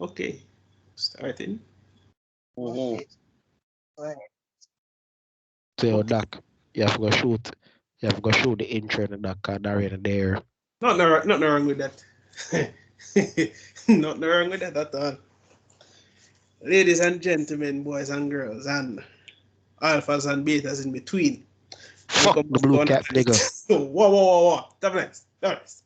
Okay, starting. Mm-hmm. So Okay. Doc, you have to go shoot the intro in the Doc and Darren there. Nothing wrong with that. Nothing wrong with that at all. Ladies and gentlemen, boys and girls, and alphas and betas in between. Fuck Welcome the back blue to another cap nigga. whoa. Stop next. Stop next.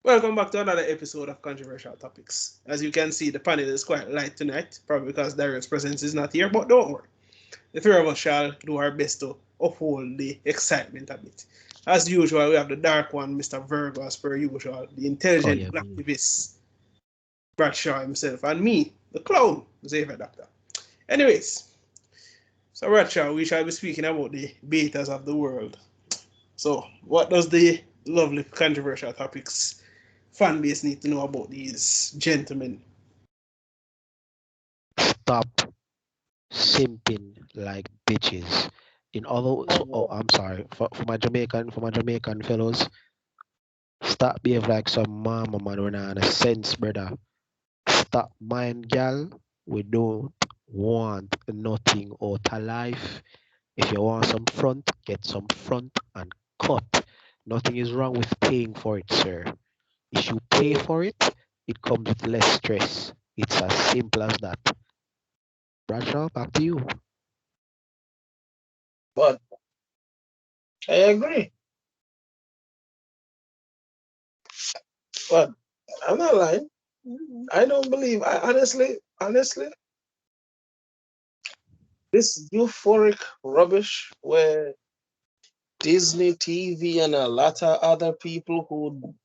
Welcome back to another episode of Controversial Topics. As you can see, the panel is quite light tonight, probably because Darius' presence is not here, but don't worry. The three of us shall do our best to uphold the excitement a bit. As usual, we have the dark one, Mr. Virgo, as per usual, the Oh intelligent yeah, me. activist, Bradshaw himself, and me, the clown, Xavier Doctor. Anyways, so Bradshaw, we shall be speaking about the betas of the world. So, what does the lovely controversial topics fan base need to know about these gentlemen? Stop simping like bitches. In other, so, oh, I'm sorry for my Jamaican fellows. Stop behave like some mama man when I a sense, brother. Stop mind, gal. We don't want nothing out of life. If you want some front, get some front and cut. Nothing is wrong with paying for it, sir. If you pay for it, it comes with less stress. It's as simple as that. Bradshaw, back to you. But I agree. But I'm not lying. I don't believe. I honestly, this euphoric rubbish where Disney TV and a lot of other people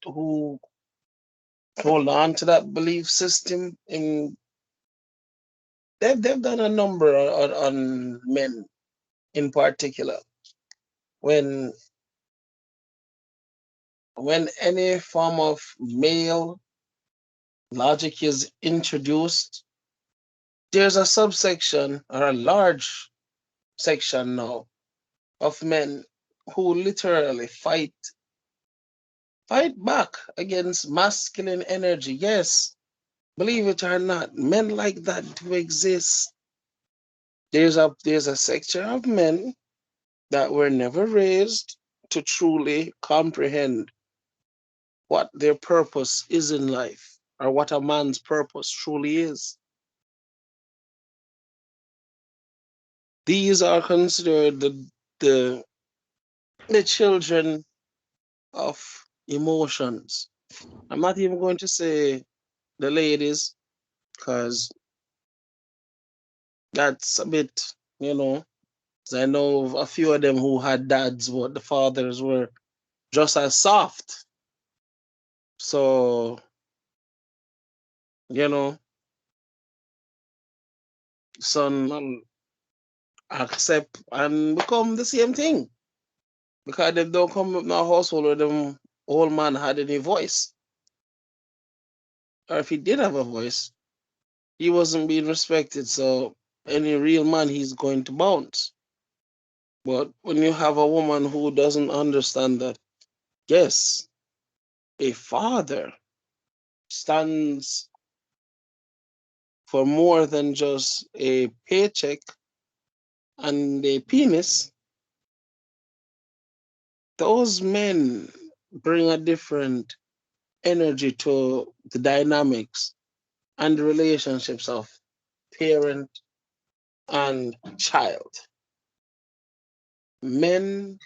who hold on to that belief system, and they've done a number on men in particular. When when any form of male logic is introduced, there's a subsection or a large section now of men who literally fight back against masculine energy. Yes, believe it or not, men like that do exist. There's a section of men that were never raised to truly comprehend what their purpose is in life or what a man's purpose truly is. These are considered the, the children of emotions. I'm not even going to say the ladies because that's a bit, you know, 'cause I know of a few of them who had dads, but the fathers were just as soft. So, you know, son accept and become the same thing because they don't come up in a household where them old man had any voice. Or if he did have a voice, he wasn't being respected. So any real man, he's going to bounce. But when you have a woman who doesn't understand that, yes, a father stands for more than just a paycheck and a penis, those men bring a different energy to the dynamics and the relationships of parent and child. Men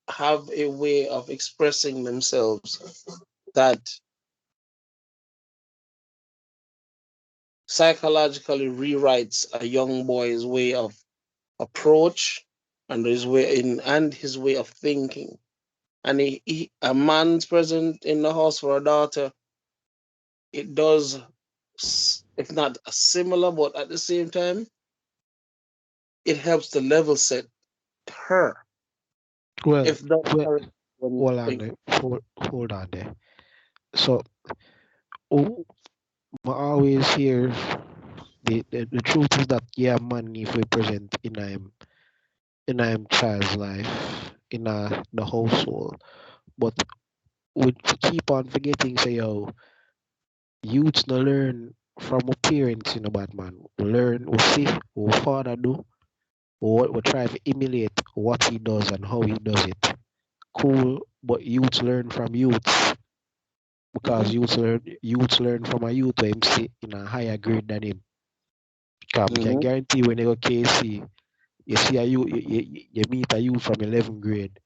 have a way of expressing themselves that psychologically rewrites a young boy's way of approach and his way of thinking. And a man's present in the house for a daughter, it does, if not a similar, but at the same time, it helps to level set her. Well, If done well, correctly, when hold on there. Hold on there. So, oh, I always hear the truth is that yeah, money if we present in a child's life in the household, but we keep on forgetting say yo youths no learn from our parents, bad man. We learn, we see what father do, we try to emulate what he does and how he does it. Cool, but youths learn from youths because youths learn from a youth who him see in a higher grade than him. Because I can guarantee when you go KC, you see a youth, you meet a youth from 11th grade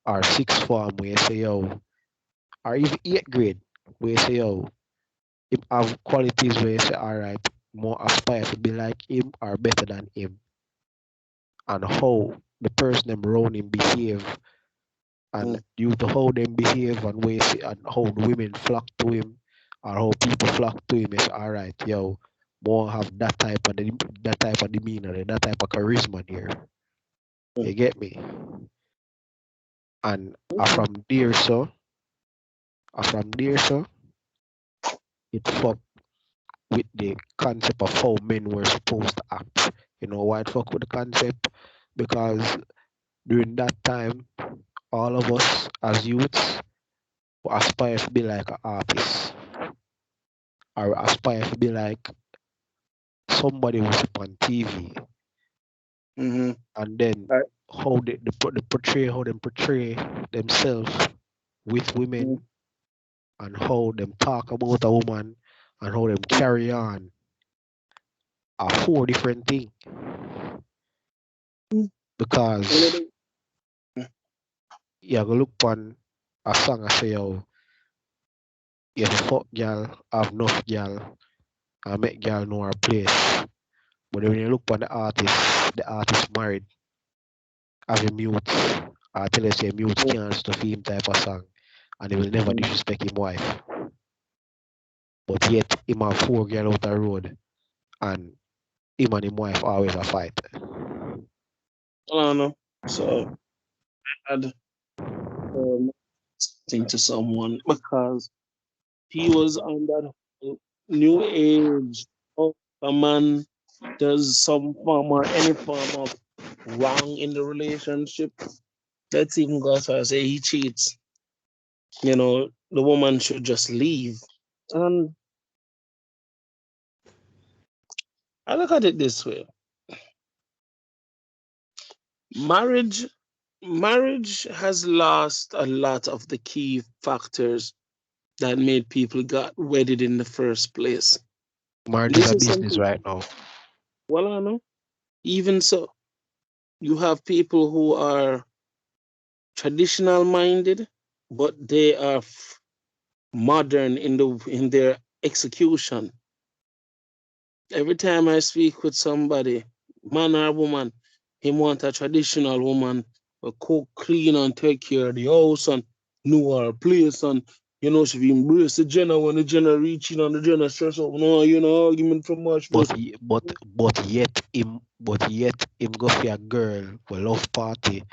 or sixth form where you say, yo, or even 8th grade where you say, yo, him have qualities where you say, all right, more aspire to be like him or better than him. And how the person them around him behave and due to how them behave and ways and how the women flock to him or how people flock to him is all right, yo, more have that type of demeanor, that type of charisma there. You get me? And from there, so it fuck with the concept of how men were supposed to act. You know why it fuck with the concept? Because during that time, all of us as youths aspire to be like an artist or aspire to be like somebody who's up on TV, and then Right. how they portray themselves with women and how them talk about a woman and how them carry on are four different things. Because you go look on a song and say, yo, if fuck girl, have enough girl, and make girl know her place. But when you look on the artist married, have a mute, I tell you say mute can't stuff him type of song, and he will never disrespect him wife. But yet him have four girl out the road, and him and him wife always a fight. I don't know. So I had something to someone because he was on that whole new age. Oh, a man does some form or any form of wrong in the relationship. Let's even go as far as say he cheats. The woman should just leave. And I look at it this way: marriage, marriage has lost a lot of the key factors that made people got wedded in the first place. Marriage is This a is business something. right now. Well, I know. Even so, you have people who are traditional minded, but they are modern in their execution. Every time I speak with somebody, man or woman, he want a traditional woman who cook, clean, and take care of the house and know her place and she be embrace the Jenna when the Jenna reaching on the Jenna stress out. No, argument from much But first. but yet him go for a girl with love party,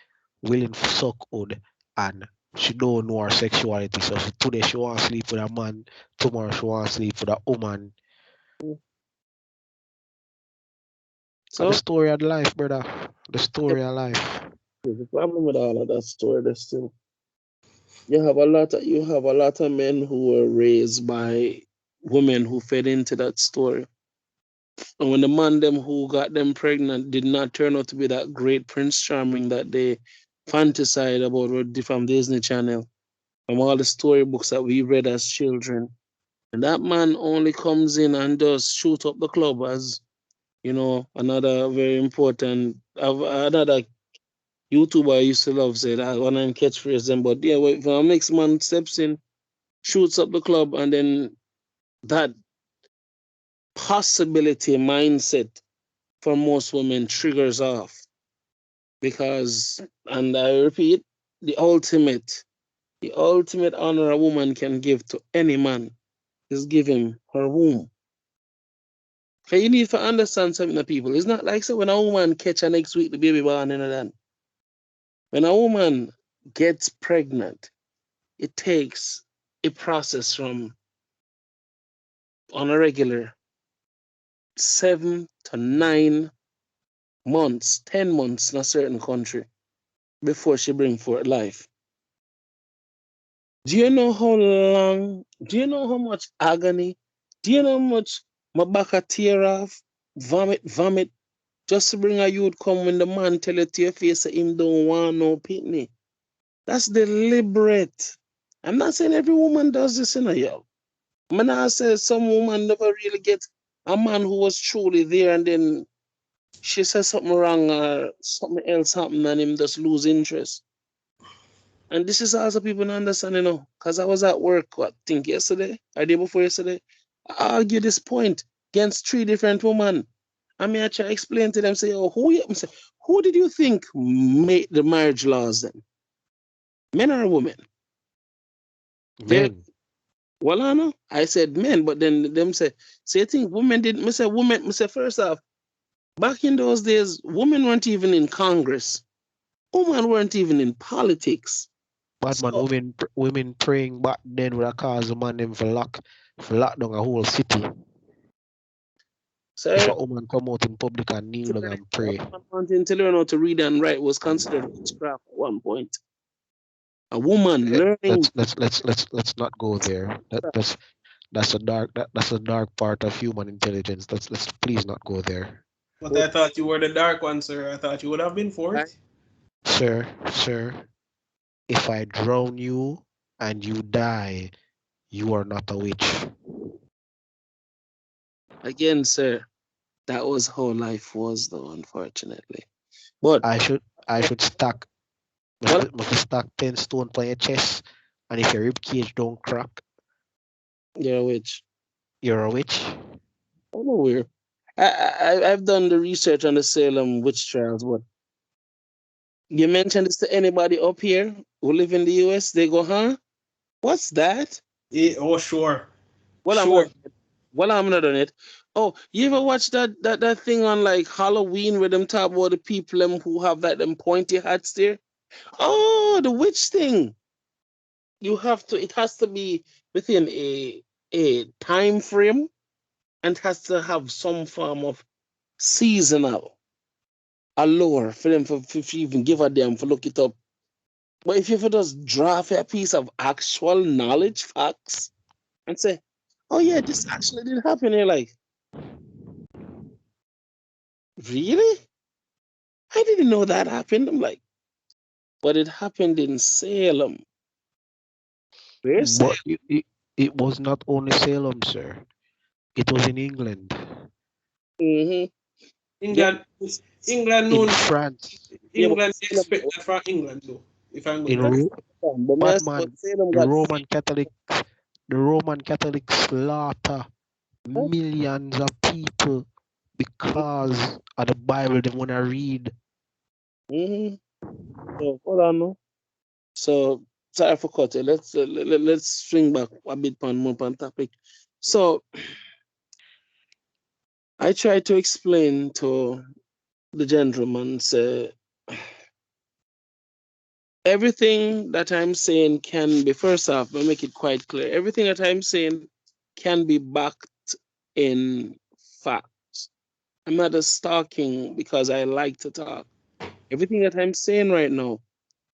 willing to suck hood, and she don't know her sexuality. So today she want to sleep with a man, tomorrow she want to sleep with a woman. And the So story of life, brother. The story of life. the problem with all of that story, there's still you have a lot of men who were raised by women who fed into that story. And when the man them who got them pregnant did not turn out to be that great Prince Charming that they fantasized about from Disney Channel, from all the storybooks that we read as children. And that man only comes in and does shoot up the club as, another very important, another YouTuber I used to love said that one of them catchphrase them. But yeah, if a mixed man steps in, shoots up the club, and then that possibility mindset for most women triggers off because, and I repeat, the ultimate honor a woman can give to any man is give him her womb. So you need to understand something, people. It's not like so when a woman catch a next week the baby born in then. When a woman gets pregnant, it takes a process from on a regular 7 to 9 months, 10 months in a certain country before she bring forth life. Do you know how long? Do you know how much agony? Do you know how much my back a tear off, vomit, just to bring a youth come when the man tell you to your face that him don't want no pitney. That's deliberate. I'm not saying every woman does this in a yo. Man, I said some woman never really get a man who was truly there and then she says something wrong or something else happened and him just lose interest. And this is also people don't understand, because I was at work, I think yesterday, or day before yesterday. I argue this point against 3 different women. I mean, I try to explain to them, say, oh, who did you think made the marriage laws then? Men or women? Men. Well, I know. I said men, but then them say you think women didn't? Me say women. Me say first off, back in those days, women weren't even in Congress. Women weren't even in politics. Bad man, So, women praying back then would have caused the man them for lock down a whole city. sir, If a woman come out in public and kneel down and pray. wanting to learn how to read and write was considered witchcraft at one point. A woman learning. Let's not go there. That's a dark part of human intelligence. Let's please not go there. But I thought you were the dark one, sir. I thought you would have been for it. Sir, if I drown you and you die, you are not a witch. Again, sir, that was how life was, though, unfortunately. But I should stack must stack 10 stone on your chest, and if your rib cage don't crack, you're a witch. you're a witch. I'm aware. I've done the research on the Salem witch trials, but you mentioned this to anybody up here who live in the US, they go, huh? What's that? Yeah, oh, sure. Well, Sure. I'm not on it. Oh, you ever watch that thing on like Halloween where them talk about the people who have them pointy hats there? Oh, the witch thing. It has to be within a time frame and has to have some form of seasonal allure for them for even give a damn for look it up. But if you just draft a piece of actual knowledge, facts, and say, oh yeah, this actually did happen, you're like, really? I didn't know that happened. I'm like, but it happened in Salem. Where's But it was not only Salem, sir. It was in England. mm-hmm. England, Yeah. England In known. France. England Yeah, expect that from England though. If I'm going In to bad man, the Roman Catholics slaughter millions of people because of the Bible they want to read. Mm-hmm. So hold on, no. So sorry for cutting. Let's swing back a bit on topic. So I try to explain to the gentleman, say everything that I'm saying can be, first off, let me make it quite clear. Everything that I'm saying can be backed in facts. I'm not just talking because I like to talk. Everything that I'm saying right now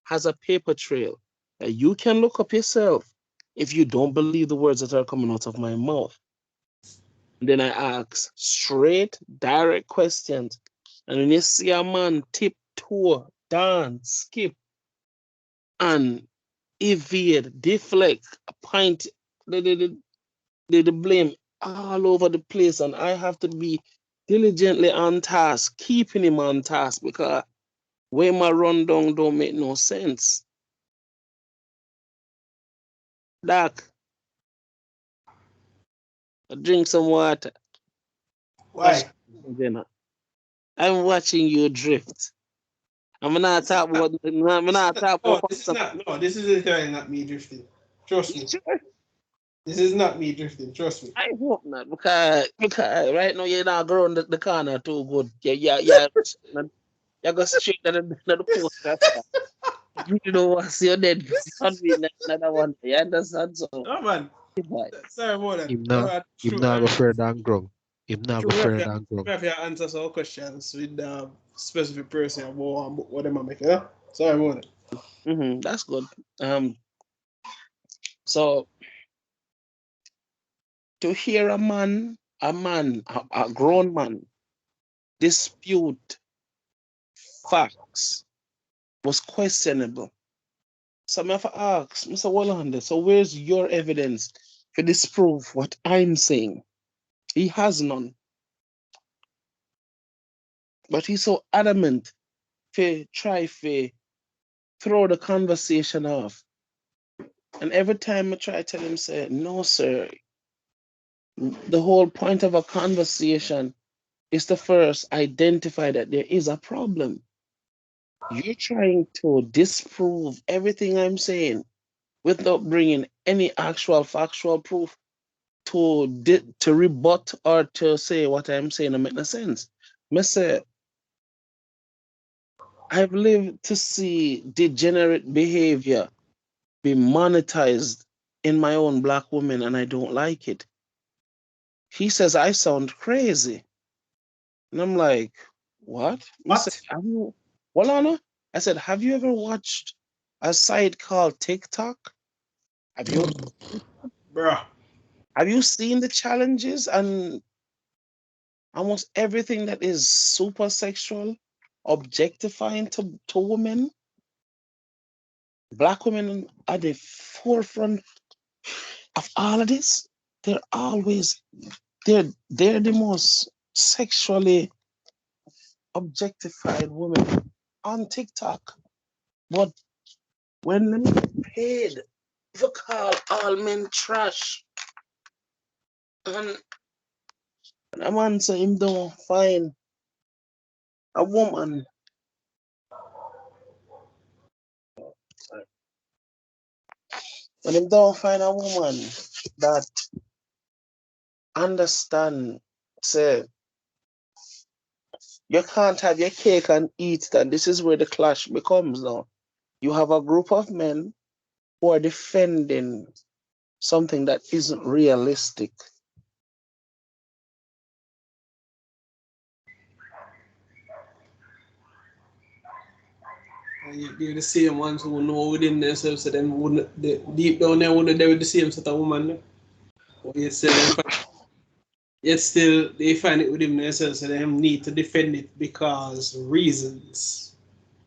has a paper trail that you can look up yourself if you don't believe the words that are coming out of my mouth. And then I ask straight, direct questions. And when you see a man tiptoe, dance, skip, and evade, deflect, point the blame all over the place, and I have to be diligently on task, keeping him on task because where my rundown don't make no sense. Doc, drink some water. why? I'm watching you drift. I'm not talking about. I'm not talking No, about. this is not. No, this is literally not me drifting. Trust me. Sure. This is not me drifting. Trust me. I hope not because right now you're not growing the corner too good. Yeah. You go straight to the post. You know what's your dead? Another one. You understand? So, Oh man. boy. Sorry about that. Him not go further than grung. Him not go True, further than grung. we have to answer some questions with the specific person about what they might make. Yeah? Sorry about it. That's good. So to hear a man a man, a grown man, dispute facts was questionable. So I have to ask, Mr. Wallander, so where's your evidence to disprove what I'm saying? He has none. But he's so adamant to try to throw the conversation off. And every time I try to tell him, say, no, sir, the whole point of a conversation is to first identify that there is a problem. You're trying to disprove everything I'm saying without bringing any actual factual proof to rebut or to say what I'm saying and make no sense. Me say, I've lived to see degenerate behavior be monetized in my own black woman, and I don't like it. He says I sound crazy. And I'm like, what? I said, What? have you, well, Anna, I said, have you ever watched a site called TikTok? Have you Bruh. have you seen the challenges and almost everything that is super sexual, objectifying to women? Black women are the forefront of all of this. They're always they're the most sexually objectified women on TikTok. But when them get paid to call all men trash, and a man say him don't find a woman, when him don't find a woman that understand, say you can't have your cake and eat it, and this is where the clash becomes now. You have a group of men who are defending something that isn't realistic. And they're the same ones who know within themselves that them wouldn't, deep down there wouldn't they with the same sort of woman. But yet still they find it within themselves and them need to defend it because reasons.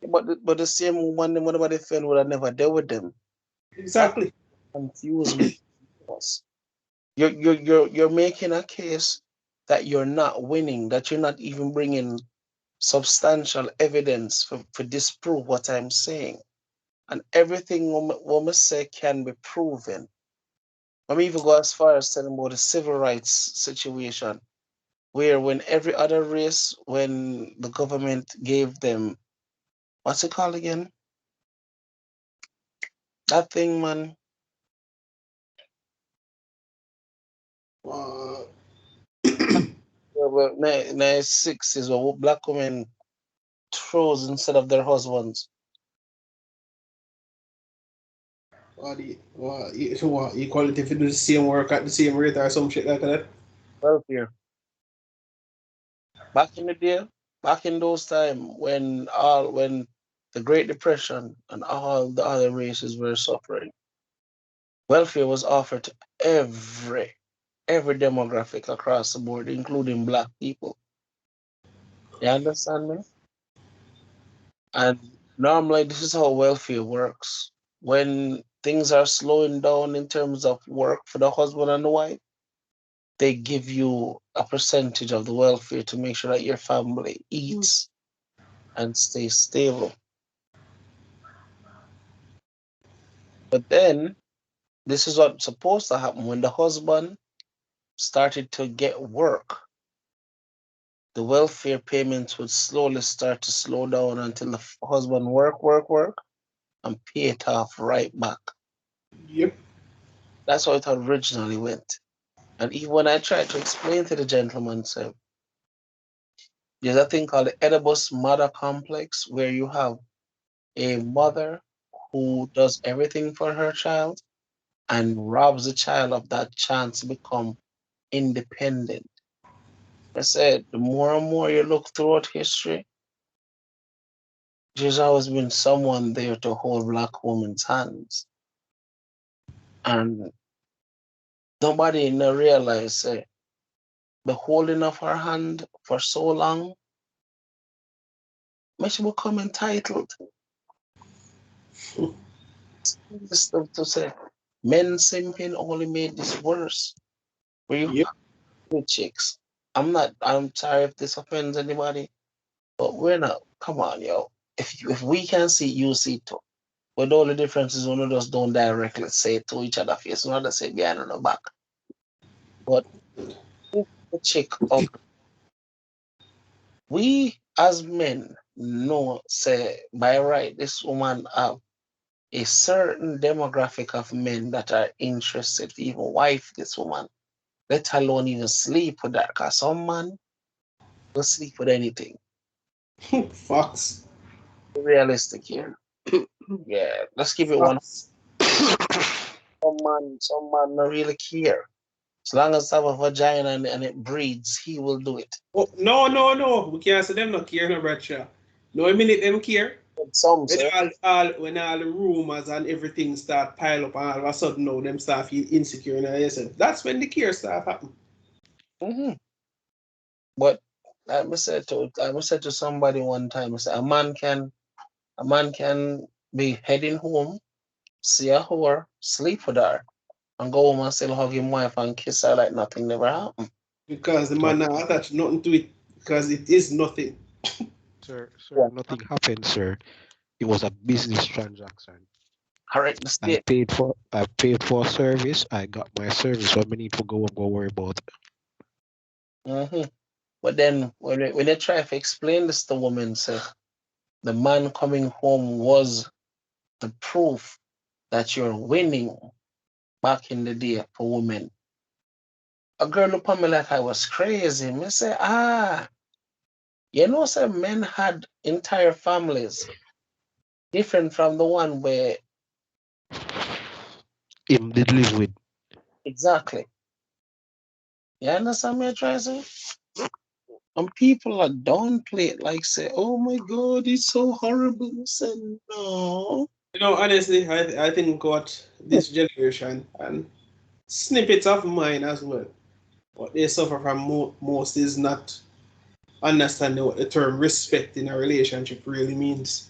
But the same woman, them whatever they felt would have never dealt with them. Exactly. Confused me. You're making a case that you're not winning, that you're not even bringing substantial evidence for disprove what I'm saying. And everything woman say can be proven. I'm even go as far as telling about the civil rights situation, where when every other race, when the government gave them, what's it called again? That thing, man. Uh, Well, 60s, or black women throws instead of their husbands. equality if you do the same work at the same rate or some shit like that. Welfare. Back in the day, back in those time when the Great Depression and all the other races were suffering, welfare was offered to every demographic across the board, including black people. You understand me? And normally this is how welfare works. When things are slowing down in terms of work for the husband and the wife, they give you a percentage of the welfare to make sure that your family eats and stays stable. But then this is what's supposed to happen when the husband started to get work. The welfare payments would slowly start to slow down until the husband work, and pay it off right back. Yep. That's how it originally went. And even when I tried to explain to the gentleman, so there's a thing called the Oedipus mother complex, where you have a mother who does everything for her child and robs the child of that chance to become independent. I said, the more and more you look throughout history, there's always been someone there to hold black women's hands. And nobody realize the holding of her hand for so long, she become entitled. This stuff to say, men simping only made this worse. Where you Yep. with chicks. I'm sorry if this offends anybody, but we're not. Come on, yo. If we can see, you see too. But the only difference is one of us don't directly say it to each other face, one of us say behind on the back. But if the chick up, we as men know, say by right, this woman have a certain demographic of men that are interested to even wife this woman, let alone even sleep with her. Cause some man will sleep with anything. Facts. Realistic here. Yeah, let's keep it one. Facts. Some man not really care. As long as I have a vagina and it breeds, he will do it. Oh, no, no, no. We can't say them not care, no, Bradshaw. No, a minute them care. But some When say, all the rumors and everything start pile up and all of a sudden now them start feel insecure in themselves. That's when the care start happen. mm-hmm. But I said to somebody one time, I said, a man can be heading home, see a whore, sleep with her, and go home and still hug his wife and kiss her like nothing never happened. Because the So, man not attach nothing to it. Because it is nothing. sir, Yeah. nothing happened, sir. It was a business transaction. Correct the state. I paid for a service. I got my service. What I need to go worry about. Mm-hmm. But then when they try to explain this to women, say the man coming home was the proof that you're winning back in the day for women. A girl looked at me like I was crazy. Me say, you know, some men had entire families different from the one where Him did live with. exactly. You understand me, I try to say? And people are downplay it like say, oh my God, it's so horrible. I say, no. Honestly, I think what this generation and snippets of mine as well, what they suffer from most is not understanding what the term respect in a relationship really means.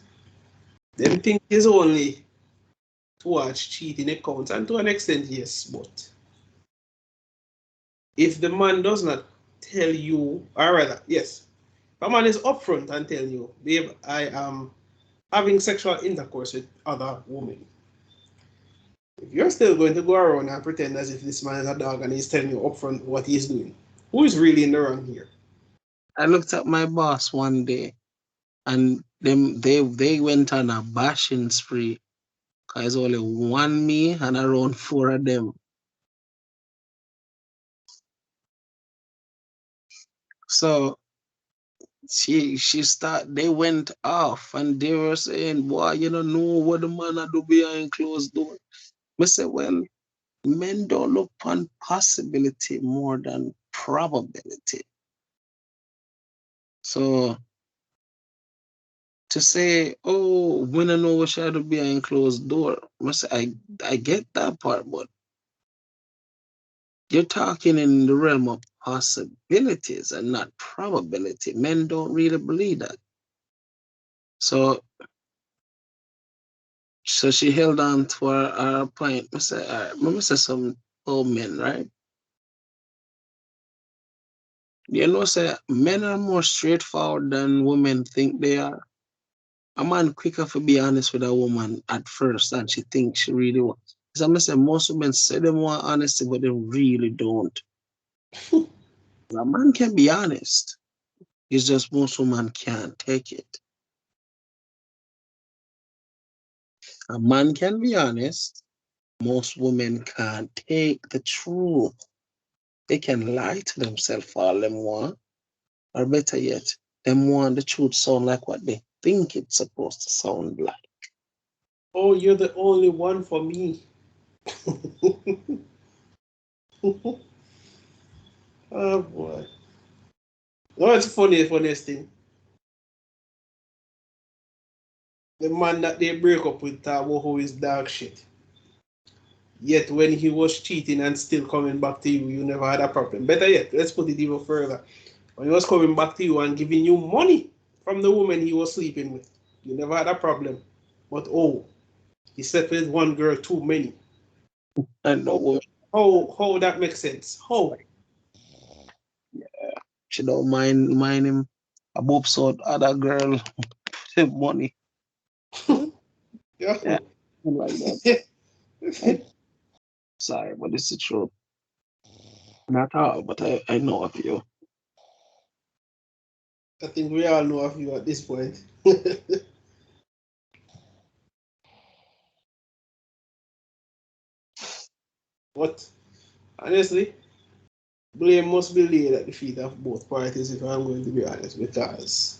Them think is only towards cheating accounts, and to an extent, yes, but if the man does not tell you, or rather, yes, if a man is upfront and tell you, babe, I am having sexual intercourse with other women. If you're still going to go around and pretend as if this man is a dog and he's telling you upfront what he's doing, who is really in the wrong here? I looked at my boss one day and they went on a bashing spree. Cause only one me and around four of them. So they went off and they were saying, boy, you don't know what the man I do behind closed door. I said, well, men don't look on possibility more than probability. So to say, oh, when I know what I do behind closed door, I say, I get that part, but you're talking in the realm of possibilities and not probability. Men don't really believe that. So she held on to her point. I said, all right, let me say some old men, right? You know, say men are more straightforward than women think they are. A man quicker to be honest with a woman at first than she thinks she really wants. So I say most women say they want honesty, but they really don't. A man can be honest. It's just most women can't take it. A man can be honest. Most women can't take the truth. They can lie to themselves all them want. Or better yet, them want the truth sound like what they think it's supposed to sound like. Oh, you're the only one for me. Oh boy. No, it's funniest thing. The man that they break up with who is dog shit. Yet when he was cheating and still coming back to you, you never had a problem. Better yet, let's put it even further. When he was coming back to you and giving you money from the woman he was sleeping with, you never had a problem. But oh, he slept with one girl too many. I know. How that makes sense? How? She don't mind him. A boop sort other girl money. Yeah. Yeah, like that. Sorry, but it's the truth. Not all, but I know of you. I think we all know of you at this point. But honestly, blame must be laid at the feet of both parties if I'm going to be honest, because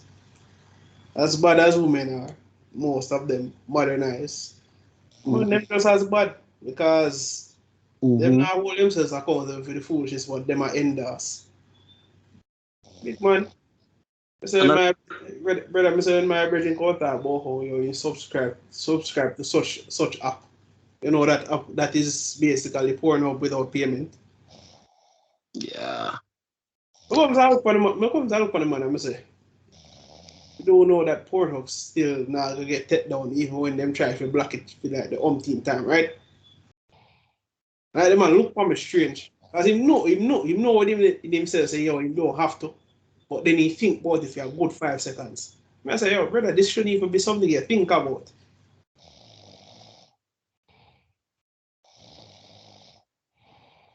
as bad as women are, most of them modernized. Well, them just as bad because them Mm-hmm. not hold themselves accountable for the foolishness what them are endorse. Big man. I said And my brother, I said my brethren contact about how you subscribe to such app. You know that app that is basically pouring up without payment. yeah, I come to look on the man and I say, you don't know that Pornhub still not gonna get taken down even when them try to block it for like the umpteenth time, right? Like the man look for me strange. Cause him know what himself say, yo, he don't have to. But then he think about it for a good 5 seconds. I say, yo, brother, this shouldn't even be something you think about.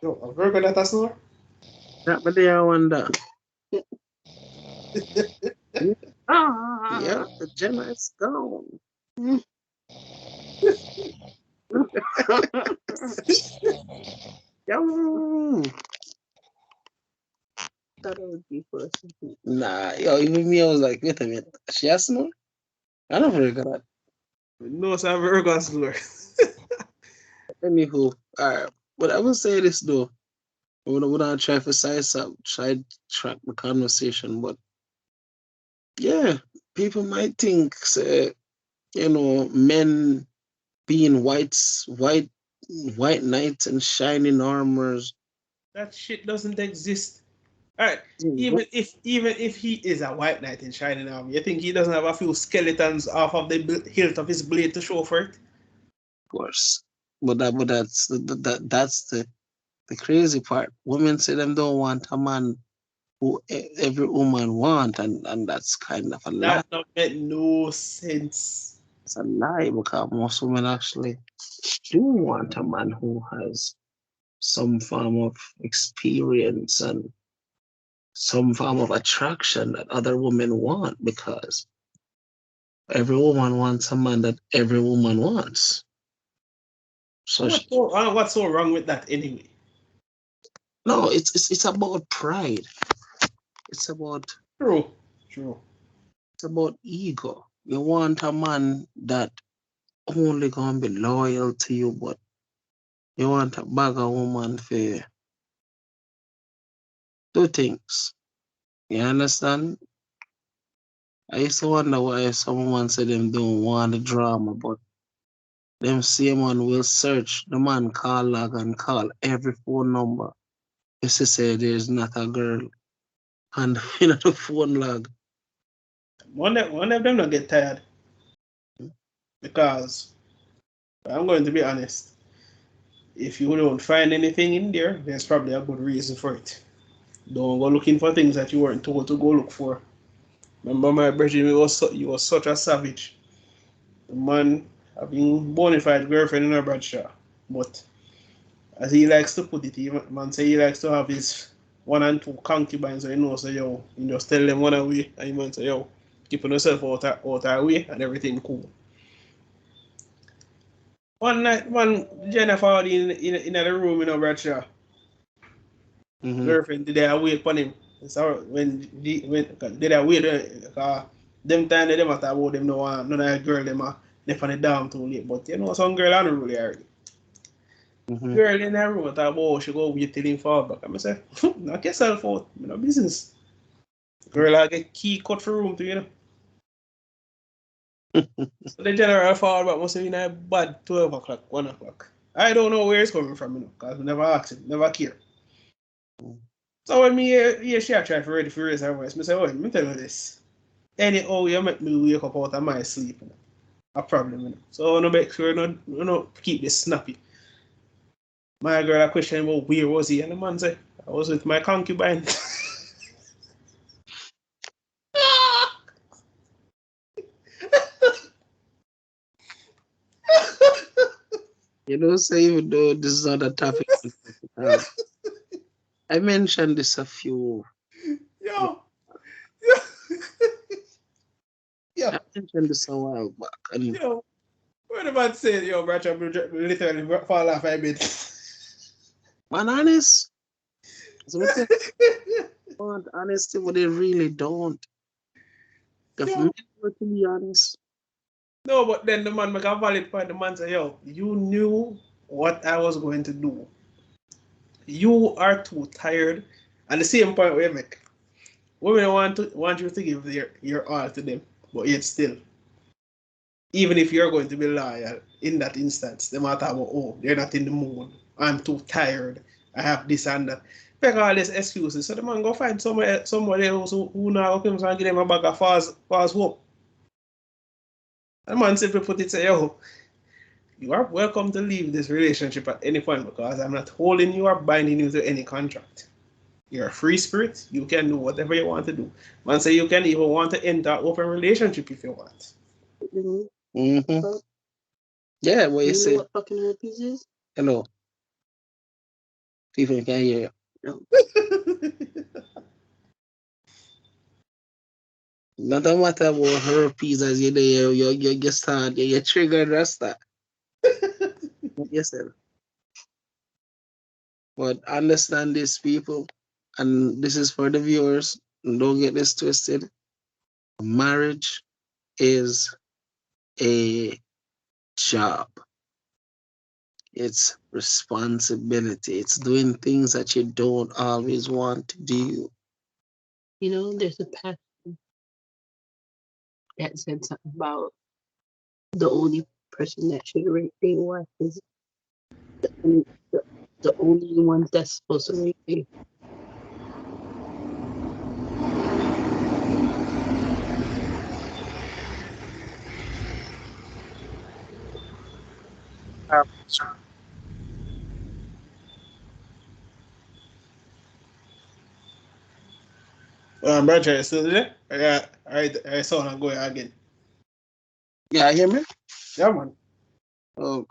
Yo, a burger that I snore? that but they I wonder. Yeah, the Gemma is gone. Yo, thought it would be for us. Nah, yo, even me, I was like, wait a minute, she has no? I don't forget that. No, it's a burger snore. Anywho, alright, but I will say this though. We don't try to size up, try to track the conversation, but yeah, people might think, say, men being white knights and shining armors. That shit doesn't exist. Alright. Of Even if he is a white knight in shining armor, you think he doesn't have a few skeletons off of the hilt of his blade to show for it? course, that's the crazy part. Women say them don't want a man who every woman want, and that's kind of a lie. That don't make no sense. It's a lie because most women actually do want a man who has some form of experience and some form of attraction that other women want because every woman wants a man that every woman wants. So What's so wrong with that anyway? no, it's about pride. It's about True, true. it's about ego. You want a man that only gonna be loyal to you, but you want a bigger woman for two things. You understand? I used to wonder why someone said them don't want the drama, but them same one will search the man call log and call every phone number. Just to say there's not a girl and the phone log. One of them don't get tired because I'm going to be honest. If you don't find anything in there, there's probably a good reason for it. Don't go looking for things that you weren't told to go look for. Remember my brother, he was such a savage. The man having bona fide girlfriend in a Bradshaw. But as he likes to put it, man say he likes to have his one and two concubines, so you know, so yo, you just tell them one away, and you man say, yo, keeping yourself out our way, and everything cool. One night, man, Jennifer in the room in a Bradshaw. Mm-hmm. Girlfriend did I wait for him. So when did I wait? Them time they them at about them no none of the girl them they for the damn too late. But you know some girl I don't really already. Mm-hmm. Girl in that room at about she go wait till him fall back. I'm say, knock yourself out. No business. Girl I get key cut for room to you know. So the general fall back must have been a bad 12 o'clock, 1 o'clock. I don't know where it's coming from, because I never asked him, never care. Mm. So when me hear she try to ready for raise her voice, I say, oh, let me tell you this. Anyhow, you make me wake up out of my sleep. A problem. So I no make sure no keep this snappy. My girl a question about where was he, and the man say, I was with my concubine. Say even though this is not a topic, I mentioned this a few. Yo. Yo. I mentioned this a while back, and Yo. What the man said, yo, Bradshaw literally fall off a bit. man, honest. So what they want honesty, but they really don't. If Yo. men were to be honest, No, but then the man make a valid point. The man say, yo, you knew what I was going to do. You are too tired. And the same point we make. Women want you to give your all to them, but yet still, even if you're going to be loyal in that instance, they might have, oh, they're not in the mood. I'm too tired. I have this and that. Pick all these excuses. So the man go find somebody else who now comes and give them a bag of fast hope. The man simply put it, say, yo, you are welcome to leave this relationship at any point because I'm not holding you or binding you to any contract. You're a free spirit. You can do whatever you want to do. Man say you can even want to enter an open relationship if you want. mm-hmm. Yeah, what you say? What fucking herpes is? Hello, people can hear you. No. Not a matter about herpes as you there, you start, you triggered Rasta. Yourself. But understand this, people, and this is for the viewers. Don't get this twisted. Marriage is a job. It's responsibility. It's doing things that you don't always want to do. You know, there's a pastor that said something about the only person that should rape their wife is the only, the only ones that's supposed to rape you. Bradshaw, you still there? Yeah, I saw him going again. Yeah, hear me? Yeah, man. Oh,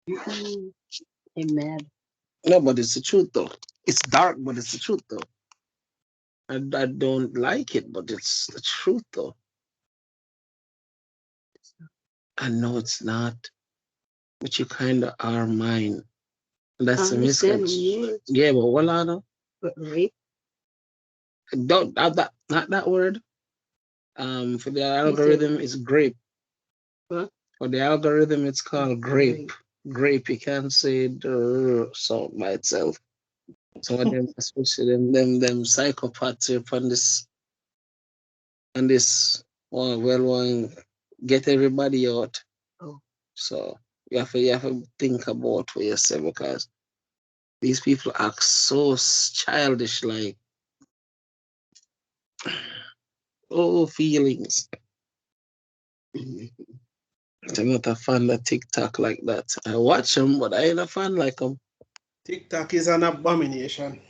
I'm mad. no, but it's the truth though. It's dark, but it's the truth though. I don't like it, but it's the truth though. I know it's not, but you kind of are mine. That's I a understand misconception. yours, Yeah, but what I know, but rape? don't not that word. For the You said algorithm, it's grape. what? For the algorithm, it's called grape. Grape. You can't say the sound by itself. Some of them, especially them psychopaths up on this one get everybody out. Oh. So you have to think about what you say because these people act so childish, like oh feelings. I'm not a fan of TikTok like that. I watch them, but I ain't a fan like them. TikTok is an abomination.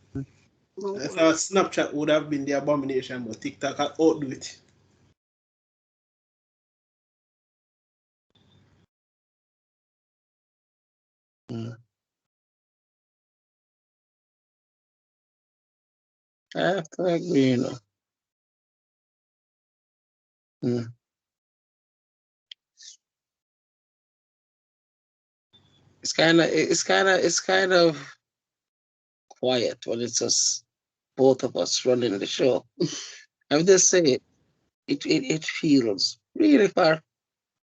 I thought Snapchat would have been the abomination, but TikTok can outdo it. Mm. I have to agree, Mm. It's kind of quiet when it's us both of us running the show. I'm just saying it feels really far.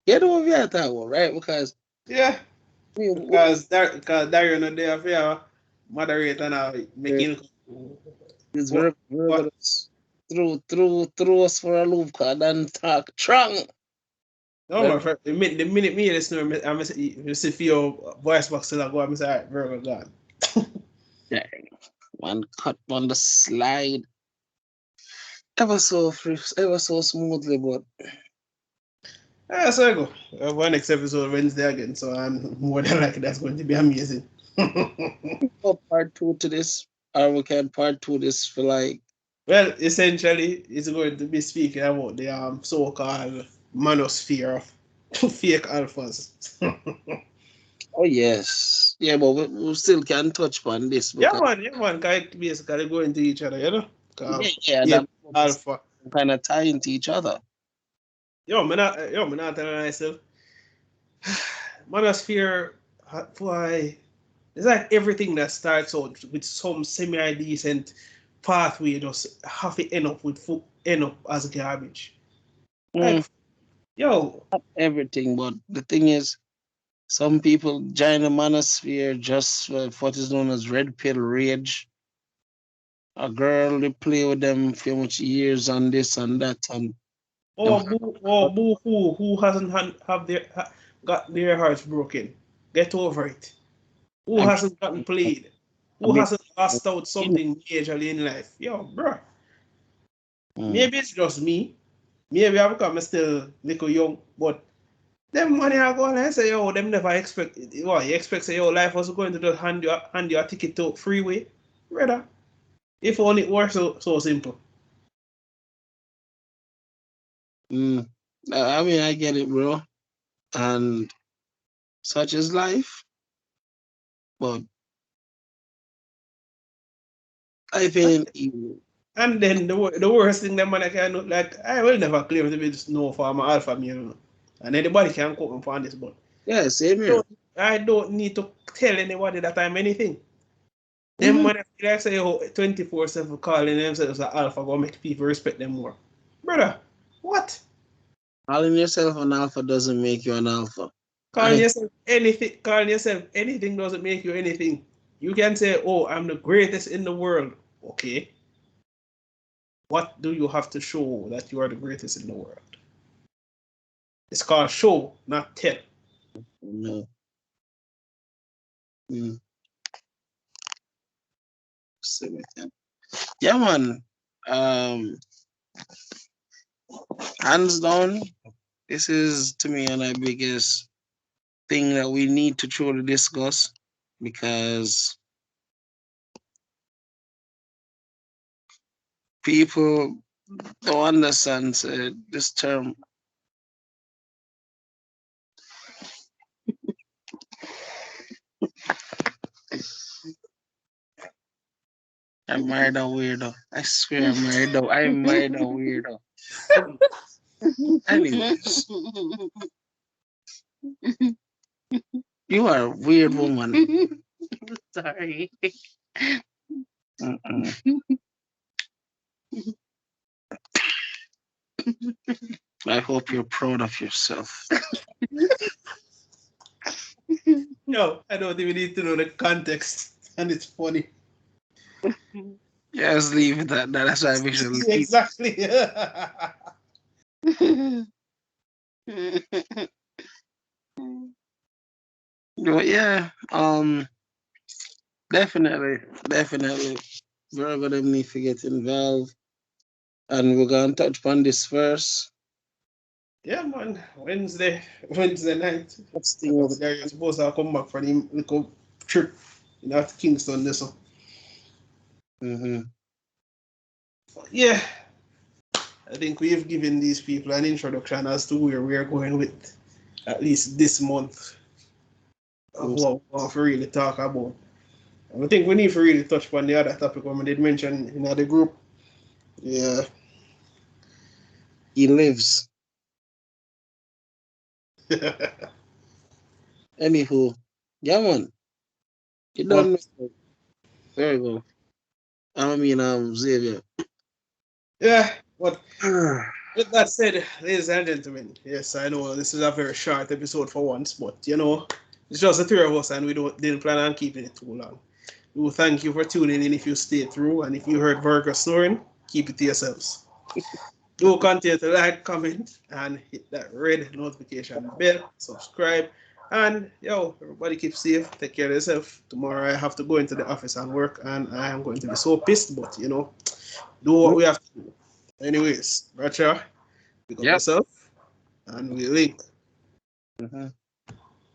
You know what we are talking about, right? Because Yeah, we because Dario not there for your moderator now making it's what very what gonna throw us for a loop card and talk strong. No, my friend. The minute me listen, I'm see for your voice box still go. I'm say, all right, Virgo gone. Dang. One cut on the slide. Ever so free, ever so smoothly, but Yeah, so I go. We have one next episode Wednesday again, so I'm more than likely that's going to be amazing. part two to this, or we can part two this for like, Well, essentially, it's going to be speaking about the so-called manosphere of fake alphas. oh yes, yeah, but we still can touch upon this Yeah, because man, kind of basically go into each other, you know? yeah, Yeah, that alpha. kind of tie into each other. Man, not telling myself. Manosphere, why? It's like everything that starts out with some semi-decent pathway just have to end up as garbage. Mm, Like, yo, everything, but the thing is, some people join the manosphere just for what is known as red pill rage. A girl they play with them for much years and this and that and them. who hasn't got their hearts broken? Get over it. Who I hasn't gotten played? Who mean, hasn't lost out something majorly in life? Yo, bro. mm, Maybe it's just me. Maybe I become still little young, but them money are going and say, yo, them never expect what you expect say your life was going to just hand you a ticket to freeway. Brother. If only it were so simple. mm. I mean, I get it, bro, and such is life. But life ain't easy. And then the worst thing them man can do, like I will never claim to be just no farmer alpha male. And anybody can quote me on this, but Yeah, same here. don't, I don't need to tell anybody that I'm anything. Them Mhm. man like say 24/7 calling themselves an alpha gonna make people respect them more. Brother, what? Calling yourself an alpha doesn't make you an alpha. I Calling yourself anything doesn't make you anything. You can say, oh, I'm the greatest in the world. Okay. What do you have to show that you are the greatest in the world? It's called show, not tell. no. Mm. Same with them. Yeah, man. Um, hands down, this is to me and the biggest thing that we need to truly discuss because people don't understand this term. I married a weirdo. I swear I married a weirdo. Anyways, you are a weird woman. Sorry. Mm-mm. I hope you're proud of yourself. No, I don't even need to know the context. And it's funny. Just leave it at that. That's why we should leave. Exactly. But yeah, definitely. We're gonna need to get involved. And we're gonna touch upon this first. Yeah, man. Wednesday night. Next thing is They're supposed to come back for the little trip to Kingston. This one. mhm. Yeah, I think we've given these people an introduction as to where we are going with at least this month of what we want to really talk about. And I think we need to really touch upon the other topic when we did mention in the group. Yeah. He lives. Anywho, yeah man. You don't But know. There you go. Xavier. yeah, but with that said, ladies and gentlemen, yes, I know this is a very short episode for once, but it's just the three of us and we didn't plan on keeping it too long. We will thank you for tuning in if you stayed through, and if you heard Virgo snoring, keep it to yourselves. Do continue to like, comment, and hit that red notification bell. Subscribe. And yo, everybody keep safe. Take care of yourself. Tomorrow I have to go into the office and work, and I am going to be so pissed, but you know, do what we have to do. Anyways, Bradshaw, pick up Yep. yourself, and we link. Mhm.